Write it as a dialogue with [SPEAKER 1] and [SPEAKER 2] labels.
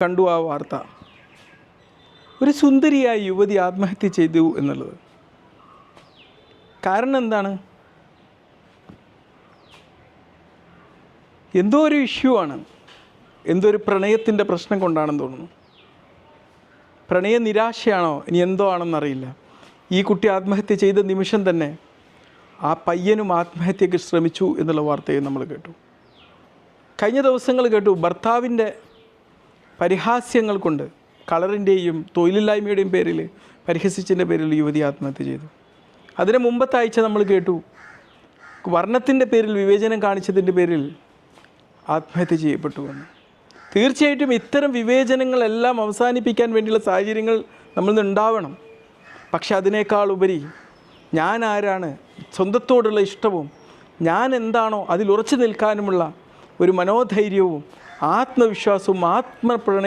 [SPEAKER 1] കണ്ടു ആ വാർത്ത. ഒരു സുന്ദരിയായ യുവതി ആത്മഹത്യ ചെയ്തു എന്നുള്ളത്. കാരണം എന്താണ്? എന്തോ ഒരു ഇഷ്യൂ ആണ്, എന്തോ ഒരു പ്രണയത്തിൻ്റെ പ്രശ്നം കൊണ്ടാണെന്ന് തോന്നുന്നു. പ്രണയ നിരാശയാണോ ഇനി എന്തോ ആണെന്നറിയില്ല. ഈ കുട്ടി ആത്മഹത്യ ചെയ്ത നിമിഷം തന്നെ ആ പയ്യനും ആത്മഹത്യക്ക് ശ്രമിച്ചു എന്നുള്ള വാർത്തയും നമ്മൾ കേട്ടു. കഴിഞ്ഞ ദിവസങ്ങൾ കേട്ടു, ഭർത്താവിൻ്റെ പരിഹാസ്യങ്ങൾ കൊണ്ട്, കളറിൻ്റെയും തൊഴിലില്ലായ്മയുടെയും പേരിൽ പരിഹസിച്ചതിൻ്റെ പേരിൽ യുവതി ആത്മഹത്യ ചെയ്തു. അതിന് മുമ്പത്തെ ആഴ്ച നമ്മൾ കേട്ടു, വർണ്ണത്തിൻ്റെ പേരിൽ വിവേചനം കാണിച്ചതിൻ്റെ പേരിൽ ആത്മഹത്യ ചെയ്യപ്പെട്ടു എന്ന്. തീർച്ചയായിട്ടും ഇത്തരം വിവേചനങ്ങളെല്ലാം അവസാനിപ്പിക്കാൻ വേണ്ടിയുള്ള സാഹചര്യങ്ങൾ നമ്മളിൽ ഉണ്ടാവണം. പക്ഷെ അതിനേക്കാൾ ഉപരി ഞാൻ ആരാണ്, സ്വന്തത്തോടുള്ള ഇഷ്ടവും ഞാൻ എന്താണോ അതിൽ ഉറച്ചു നിൽക്കാനുമുള്ള ഒരു മനോധൈര്യവും ആത്മവിശ്വാസവും ആത്മപ്രണയവും